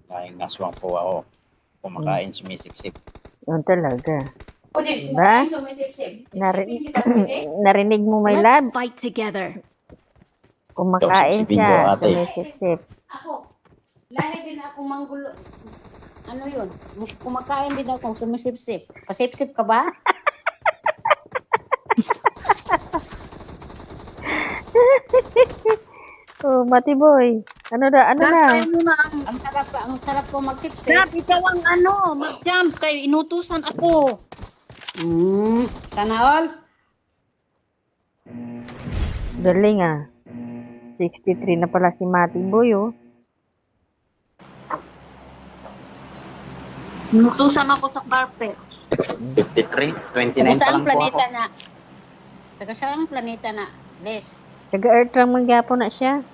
Dahil naswang po ako. Kumakain, sumisiksik. Yun talaga. Diba? Narinig mo, my love? Let's fight together. Kumakain Sipsipin siya, daw, ate. sumisip-sip. Ako, lahi din ako manggulo. Ano yun? Kumakain din ako, sumisip-sip. Pasip-sip ka ba? Oh, Mati Boy. Ano na? Ang sarap ko magsip-sip. Dap, ikaw ang mag-jump kay inutusan ako. Sana all. Galing ah. 63 na pala si Mati Boy, oh. Inutusan ako sa carpet. 53, 29 Taga pa saang lang po planeta ako. na? Taga saang planeta na? Les. Taga-Earth lang mangyapon na siya.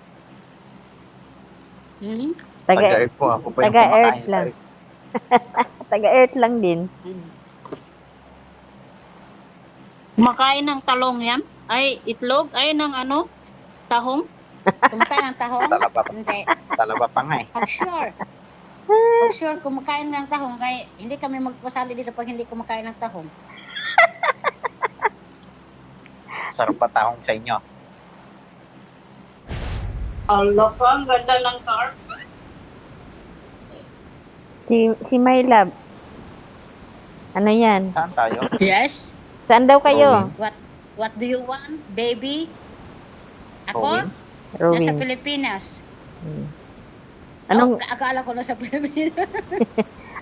Taga, Taga-Earth po ako po yung taga-Earth kumakain lang. sa taga-Earth lang din. Kumakain ng talong yan? Ay, itlog? Ay, ng tahong? Kumakain ng tahong? Talaba pa. Hindi. Talaba pa nga eh. Pag sure, kumakain ng tahong, kaya hindi kami magpasali dito pag hindi kumakain ng tahong. Sarap pa tahong sa inyo. Allah pa, ang ganda ng carpet. Si My Love. Ano yan? Saan tayo? Yes. Saan daw kayo? Province. What do you want, baby? Ako? Province. Nasa Rowing. Pilipinas. Anong, Akala ko nasa Pilipinas.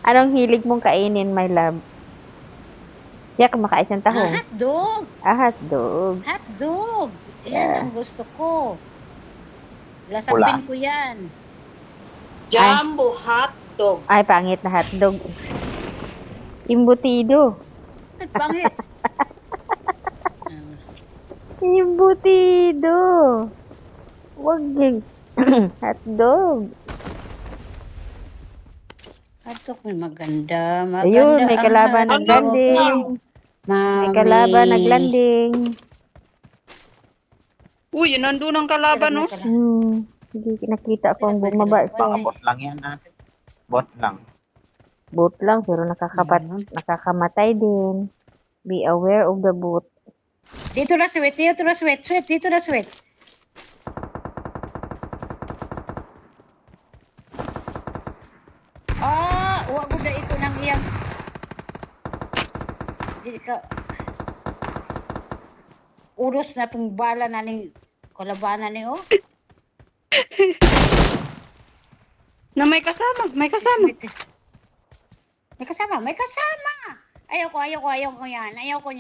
anong hilig mong kainin, My Love? Siya kumakain ng tahong. Hotdog. Hotdog. Hotdog. Yan Yeah. ang gusto ko. Lasapin ko yan. Jumbo hotdog. Ay, pangit na hotdog. Imbutido. At pangit. Imbutido. Wag yung hotdog. Hotdog may maganda. Ayun, may ang kalaban hotdog. naglanding. May Mami. kalaban naglanding. Uy, yun nandun ang kalaban, no? Hindi nakita ko ang bumaba. Baka bot lang yan natin. Bot lang. Boat lang, pero nakakamatay din. Be aware of the boat. Dito na sweet, dito na sweet, sweet, dito na sweet. Huwag ko na ito ng iyang. Hindi ka. Uros na itong bala na ning kalabanan niyo. Na may kasama, may kasama. May kasama, may kasama. Ayoko yan. Ayoko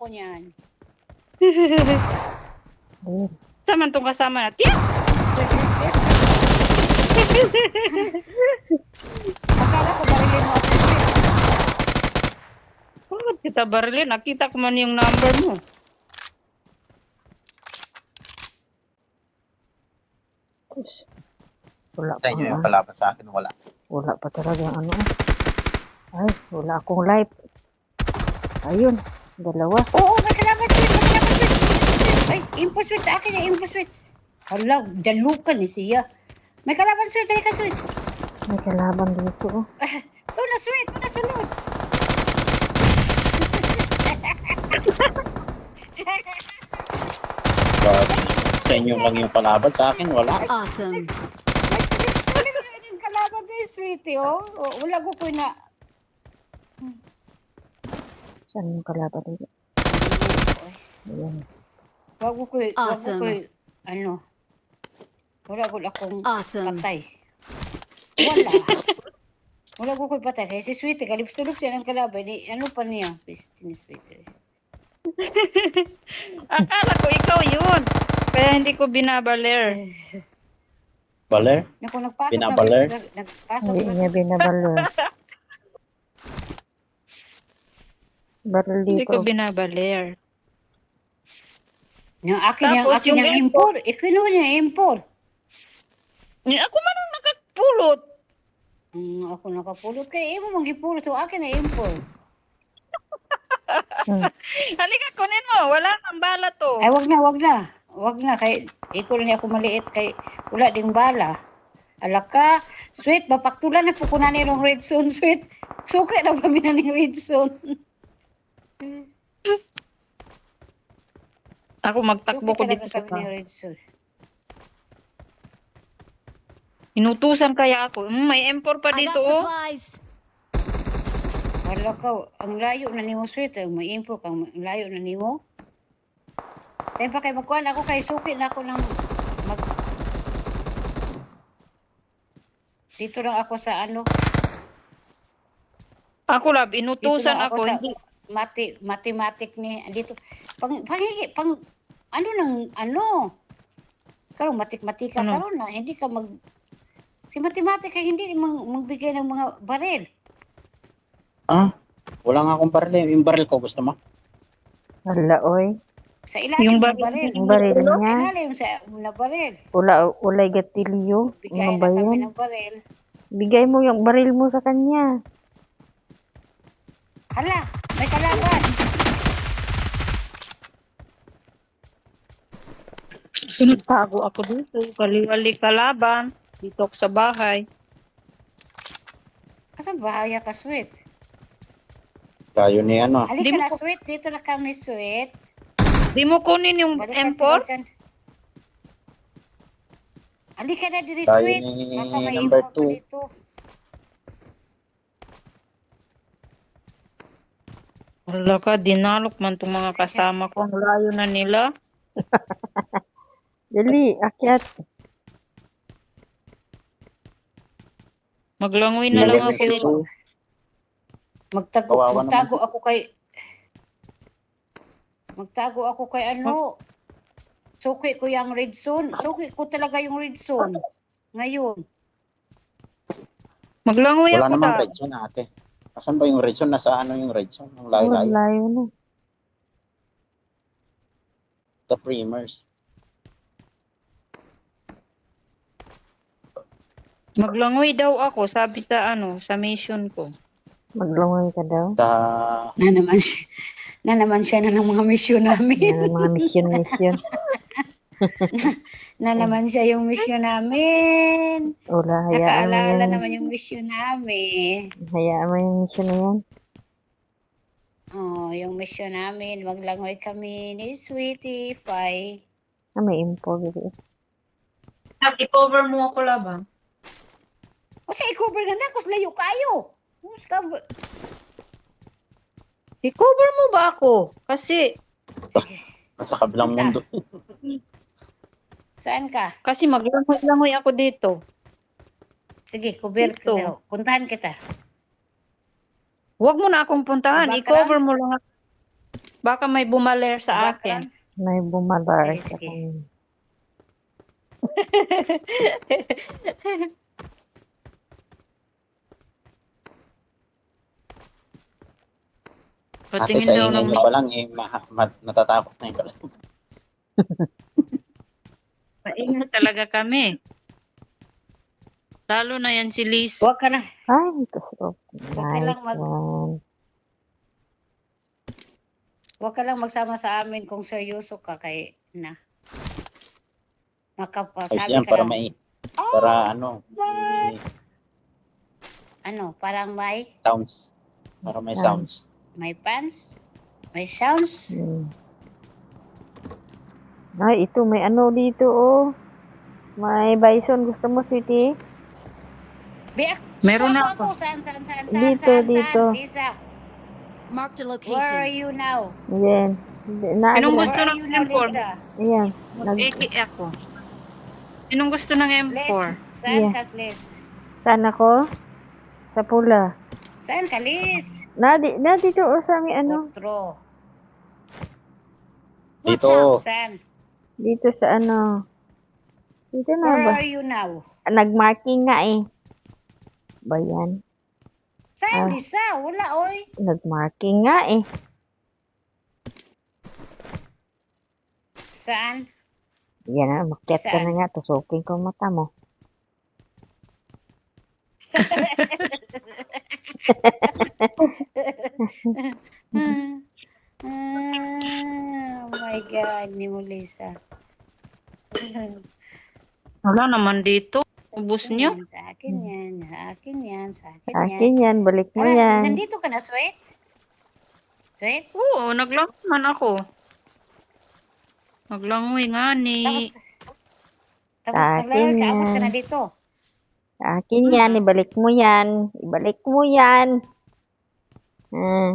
niyan. Ayun. Saan tong kasama natin? Akala ko barilin mo ako. Bakit kita barilin? Nakita ko man yung number mo. Wala Sa inyo pa. yung kalaban sa akin, wala. Wala pa talaga ang ano. Ay, wala akong life. Ayun, dalawa. Oo, may kalaban sweet. Ay, info sweet. Akin yung info sweet. Hala, dalukan ni siya. May kalaban sweet. Ay ka sweet. May kalaban dito. Oh. Ito na sweet. Ito na sunod. Sa inyo lang yung kalaban, sa akin wala. Awesome. Ano yung kalaban ni sweet, oh? Wala ko na. Saan yung kalaban dito? Ayan. Wag ko Awesome. ano. Wala ko akong Awesome. patay. Wala. Wala ko patay. Kasi si Sweetie, kalipsulok siya ng kalaban. Ano pa niya? Piste ni Sweetie. Akala ko ikaw yun. Kaya hindi ko binabaler. Baler? Naku, nagpasok Binabaler? Nagpasok Hindi niya binabalo. Baril Hindi ko dito. binabaler. Yung akin Tapos yung yung impor. Ikinuha niya yung impor. Ako man ang nakapulot. Ako nakapulot kay imo mong gipulot so akin na impor. Halika, kunin mo. Wala kang bala to. Ay wag na, wag na. Wag na kay iko ni ako maliit kay wala ding bala. Alaka, sweet mapaktulan na po kunan ni red zone sweet. Suka na ba mina ni red zone? Ako magtakbo ko Suka dito talaga sa kami ni bahay. red zone. Inutusan kaya ako. May M4 pa I dito, got oh. supplies. Wala ka, ang layo na nimo sweet, may info kang ang layo na nimo. Tayo pa kay magkuhan ako kay suki na ako ng mag dito lang ako sa ano, Ako lab, dito inutusan lang ako. sa Hindi. mathematic ni dito pang ano nang ano karon matematika Ano? karon na hindi ka mag si matematika hindi magbigay ng mga baril. Ah, wala nga akong baril. Yung baril ko, gusto mo? Wala, oy. Sa ilalim Yung ng baril- baril. Yung baril Sa niya. ilalim sa na baril. Ulay gatilyo. Bigay Ano na ba kami yan? ng baril. Bigay mo yung baril mo sa kanya. Hala, may kalaban. Tago ako dito. Kaliwali kalaban. Dito ako sa bahay. Kasan bahaya ka, sweet? Tayo ni ano. Halika Di mo na, ko- sweet. Dito na kami, sweet. Di mo kunin yung Balik ka M4? dyan. Halika na, diri, Tayo sweet. ni Baka may number info pa 2. dito. Wala ka, dinalok man itong mga kasama ko. Ang layo na nila. Dali, akyat. Maglangoy na lang ako dito. 11-2. Kawawa naman Magtago siya. ako kay... Magtago ako kay ano. Suki ko yung red zone. Suki ko talaga yung red zone. Ngayon. Maglangoy Wala ako namang daw. red zone ate. Asan ba yung red zone? Nasa ano yung red zone? Ang Oh, layo-layo. layo na. Sa primers. Maglangoy daw ako, sabi sa ano, sa mission ko. Maglangoy ka daw. Sa Na naman siya na ng mga mission namin. Yan ang mga mission. Na naman siya yung mission namin. Wala, hayaan mo Nakaalala yan. naman yung mission namin. Hayaan mo yung mission na yan. Oh, yung mission namin. Maglangoy kami ni Sweetie Pie. Ah, may info. Dito. I-cover mo ako labang. O siya, i-cover ka na. Kus layo kayo. Kus ka ba? I-cover mo ba ako? Kasi nasa kabilang mundo. Saan ka? kasi maglangoy ako dito. Sige, cover Dito. kita. Puntahan kita. Huwag mo na akong puntahan. Background? I-cover mo lang ako. Baka may bumaler sa Background? akin. May bumabar Sige, sa sige. kanya. Ate, Patingin sa daw ingay ng nyo pa lang natatakot na yung kalaban. maingat talaga kami. Lalo na yan si Liz. Huwag ka na. Ay, ito. ka lang Nice mag- one. Huwag ka lang magsama sa amin kung seryoso ka kay na. Ay Makapasabi siya, ka para lang. may, para ano, my- may Ano, parang may sounds. Para may Sounds. sounds. may pants, may sounds. Hmm. Ay, ito, may ano dito, oh. May bison. Gusto mo, sweetie? Biak. Meron na ako. Saan? Dito, dito. Lisa, Marked a where are location. you now? Yan. Anong Naagla. gusto Where are ng you now, M4? Lisa? Ayan. Mag-eki ako. Sinong gusto ng M4? Les, saan Yeah. ka, Les? Saan ako? Sa pula. Saan ka, Liz? Na dito, oh, sa may ano. Otro. Dito. Saan? Dito sa ano. Dito na Where ba? are you now? Nag-marking nga eh. Ba yan? Saan, Ah. Lisa? Wala, oy. Nag-marking nga eh. Saan? Yan na, makyat ka Saan? na nga. Tusukin ko ang mata mo. Oh my God, ni Melissa. Wala naman dito. Ubus niyo. Sa akin yan, sa akin yan, sa akin yan. Akin yan, balik mo Tara, yan. nandito ka na, Sweet? Sweet? Oo, naglangoy man ako. Naglangoy nga ni. Tapos Sa akin naglalaro ka, abot ka yan. na dito. Akin yan, ibalik mo yan. Ibalik mo yan.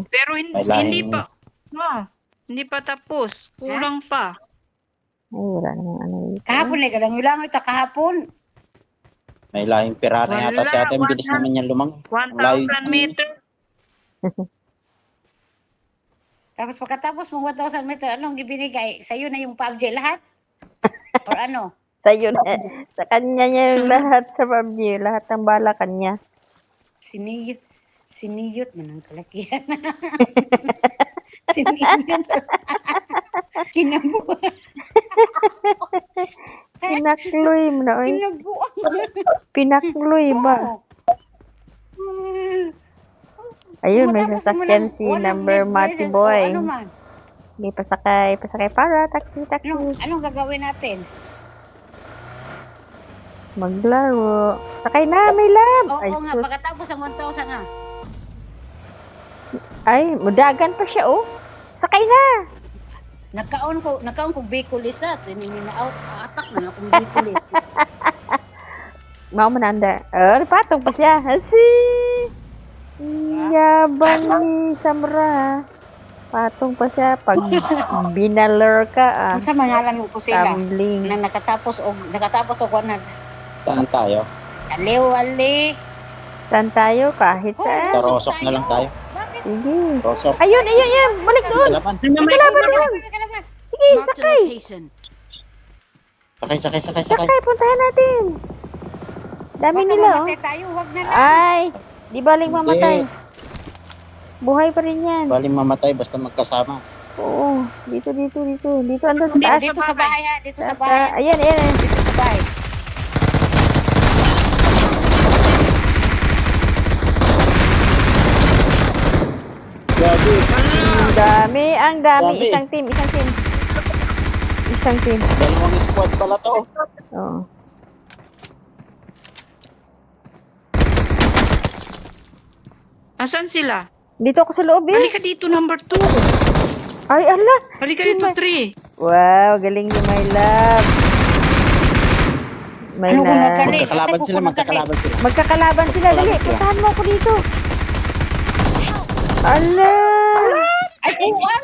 Pero hindi, May lahing- hindi pa. Hindi pa tapos. Kulang pa. Ay, wala namang ano dito. Kahapon na, galangoy-langoy ta kahapon. May lahing pirana yata si ate. Ang bilis Wala. naman yan lumang. 1,000 meters. Tapos pagkatapos mong 1,000 meter, anong ibinigay? Sa'yo na yung PUBG lahat? Or ano? Sa'yo na. Sa kanya niya yung lahat sa PUBG. Lahat ng bala kanya. Siniyot man ang kalakihan. Siniyot. Kinabuan. Pinakloy mo na. Oy. Kinabuan. Pinakloy ba? Ayun, may Matapos sasakyan mo si lang, number walang Mati license, Boy. o ano man. Hindi, pasakay para. Taxi. Anong gagawin natin? Maglaro. Sakay na, may lab. Ay, Oo nga, sus. pagkatapos ng 1,000 na. Ay, mudagan pa siya, oh. Sakay na. Nagkaon ko Bicolis at out atak na akong Bicolis. Mau menanda. Patong pa siya. Asi. Yabang ni Samra. Patong pa siya pag binaler ka. Unsa mangalan ko sila? Tumbling. Na nakatapos og 100. Saan tayo? Ali. Saan tayo? Kahit saan. Tarosok na lang tayo. Bakit? Sige. Tarosok. Ayun. Balik doon. Kalaban. Kalaban doon. Sige, Marked a sakay. location. Sakay. Sakay, puntahan natin. Dami Baka nila, oh. mamatay tayo, wag na lang. Ay, di baling mamatay. Hindi. Buhay pa rin yan. Baling mamatay basta magkasama. Oo. Dito. Dito andun sa taas. Dito sa bahay ha, dito sa Taas, bahay. Ayan. Dito sa bahay. Gabi. Ang dami. Dami. Isang team. Dalawang squad pala to. Oo. Asan sila? Dito ako sa loob, eh. Halika dito, number 2. Ay, ala. Halika dito, 3. Wow, galing ni my love. My Ano kung love. magkali? Magkakalaban Kasi sila. kung Magkakalaban sila. Dali, Magkakalaban sila. puntahan mo ako dito. Ala. Ay, uwa!